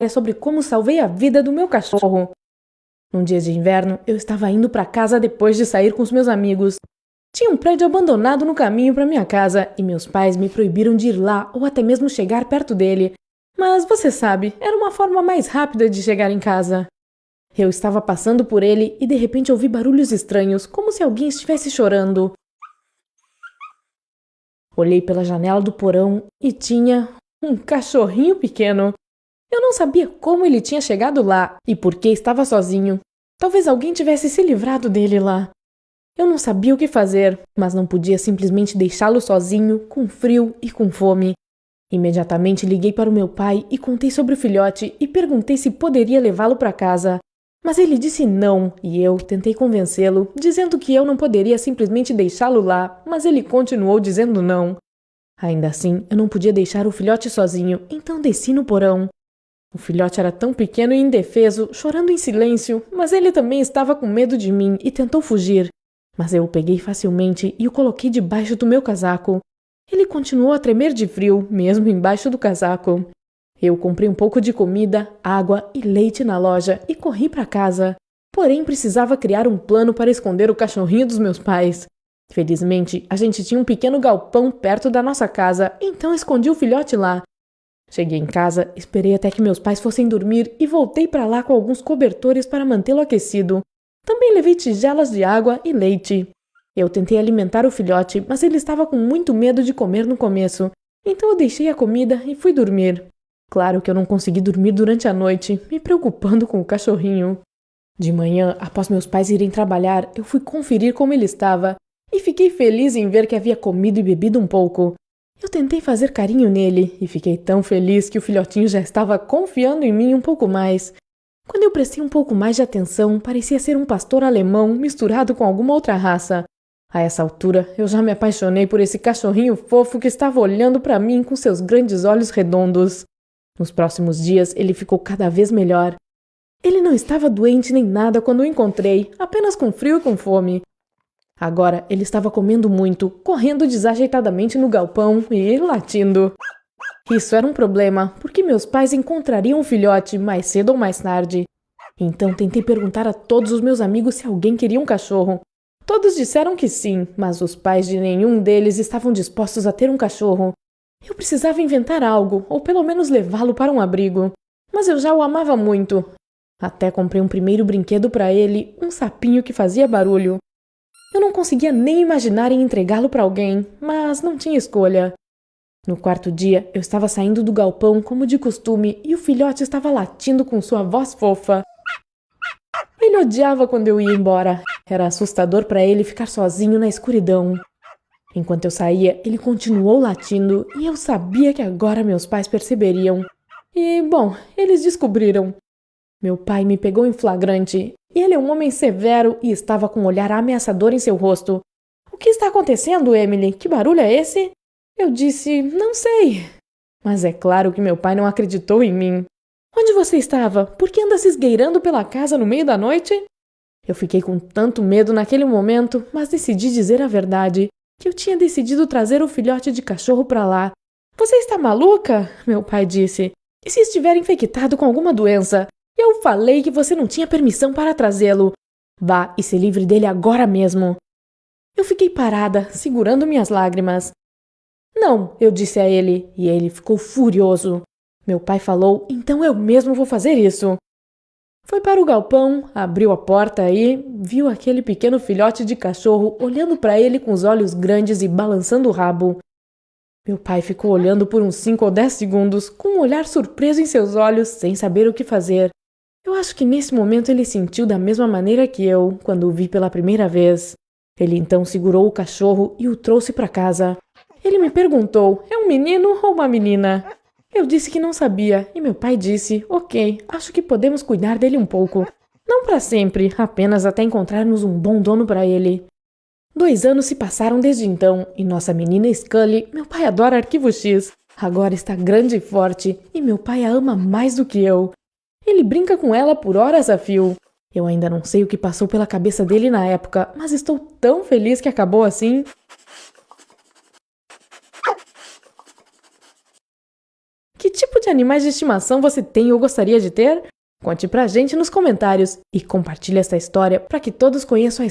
sobre como salvei a vida do meu cachorro. Num dia de inverno, eu estava indo para casa depois de sair com os meus amigos. Tinha um prédio abandonado no caminho para minha casa e meus pais me proibiram de ir lá ou até mesmo chegar perto dele. Mas você sabe, era uma forma mais rápida de chegar em casa. Eu estava passando por ele e de repente ouvi barulhos estranhos, como se alguém estivesse chorando. Olhei pela janela do porão e tinha um cachorrinho pequeno. Eu não sabia como ele tinha chegado lá e por que estava sozinho. Talvez alguém tivesse se livrado dele lá. Eu não sabia o que fazer, mas não podia simplesmente deixá-lo sozinho, com frio e com fome. Imediatamente liguei para o meu pai e contei sobre o filhote e perguntei se poderia levá-lo para casa. Mas ele disse não, e eu tentei convencê-lo, dizendo que eu não poderia simplesmente deixá-lo lá, mas ele continuou dizendo não. Ainda assim, eu não podia deixar o filhote sozinho, então desci no porão. O filhote era tão pequeno e indefeso, chorando em silêncio, mas ele também estava com medo de mim e tentou fugir. Mas eu o peguei facilmente e o coloquei debaixo do meu casaco. Ele continuou a tremer de frio, mesmo embaixo do casaco. Eu comprei um pouco de comida, água e leite na loja e corri para casa. Porém, precisava criar um plano para esconder o cachorrinho dos meus pais. Felizmente, a gente tinha um pequeno galpão perto da nossa casa, então escondi o filhote lá. Cheguei em casa, esperei até que meus pais fossem dormir e voltei para lá com alguns cobertores para mantê-lo aquecido. Também levei tigelas de água e leite. Eu tentei alimentar o filhote, mas ele estava com muito medo de comer no começo, então eu deixei a comida e fui dormir. Claro que eu não consegui dormir durante a noite, me preocupando com o cachorrinho. De manhã, após meus pais irem trabalhar, eu fui conferir como ele estava e fiquei feliz em ver que havia comido e bebido um pouco. Eu tentei fazer carinho nele e fiquei tão feliz que o filhotinho já estava confiando em mim um pouco mais. Quando eu prestei um pouco mais de atenção, parecia ser um pastor alemão misturado com alguma outra raça. A essa altura, eu já me apaixonei por esse cachorrinho fofo que estava olhando para mim com seus grandes olhos redondos. Nos próximos dias, ele ficou cada vez melhor. Ele não estava doente nem nada quando o encontrei, apenas com frio e com fome. Agora, ele estava comendo muito, correndo desajeitadamente no galpão e latindo. Isso era um problema, porque meus pais encontrariam o filhote mais cedo ou mais tarde. Então, tentei perguntar a todos os meus amigos se alguém queria um cachorro. Todos disseram que sim, mas os pais de nenhum deles estavam dispostos a ter um cachorro. Eu precisava inventar algo, ou pelo menos levá-lo para um abrigo. Mas eu já o amava muito. Até comprei um primeiro brinquedo para ele, um sapinho que fazia barulho. Eu não conseguia nem imaginar em entregá-lo para alguém, mas não tinha escolha. No quarto dia, eu estava saindo do galpão como de costume e o filhote estava latindo com sua voz fofa. Ele odiava quando eu ia embora. Era assustador para ele ficar sozinho na escuridão. Enquanto eu saía, ele continuou latindo e eu sabia que agora meus pais perceberiam. E, bom, eles descobriram. Meu pai me pegou em flagrante. E ele é um homem severo e estava com um olhar ameaçador em seu rosto. O que está acontecendo, Emily? Que barulho é esse? Eu disse, não sei. Mas é claro que meu pai não acreditou em mim. Onde você estava? Por que anda se esgueirando pela casa no meio da noite? Eu fiquei com tanto medo naquele momento, mas decidi dizer a verdade, que eu tinha decidido trazer o filhote de cachorro para lá. Você está maluca? Meu pai disse. E se estiver infectado com alguma doença? Eu falei que você não tinha permissão para trazê-lo. Vá e se livre dele agora mesmo. Eu fiquei parada, segurando minhas lágrimas. Não, eu disse a ele, e ele ficou furioso. Meu pai falou, então eu mesmo vou fazer isso. Foi para o galpão, abriu a porta e viu aquele pequeno filhote de cachorro olhando para ele com os olhos grandes e balançando o rabo. Meu pai ficou olhando por uns 5 ou 10 segundos, com um olhar surpreso em seus olhos, sem saber o que fazer. Eu acho que nesse momento ele sentiu da mesma maneira que eu, quando o vi pela primeira vez. Ele então segurou o cachorro e o trouxe para casa. Ele me perguntou, é um menino ou uma menina? Eu disse que não sabia, e meu pai disse, ok, acho que podemos cuidar dele um pouco. Não para sempre, apenas até encontrarmos um bom dono para ele. 2 anos se passaram desde então, e nossa menina Scully, meu pai adora Arquivo X, agora está grande e forte, e meu pai a ama mais do que eu. Ele brinca com ela por horas a fio. Eu ainda não sei o que passou pela cabeça dele na época, mas estou tão feliz que acabou assim. Que tipo tipo de animais de estimação você tem ou gostaria de ter? Conte pra gente nos comentários e compartilhe essa história para que todos conheçam a história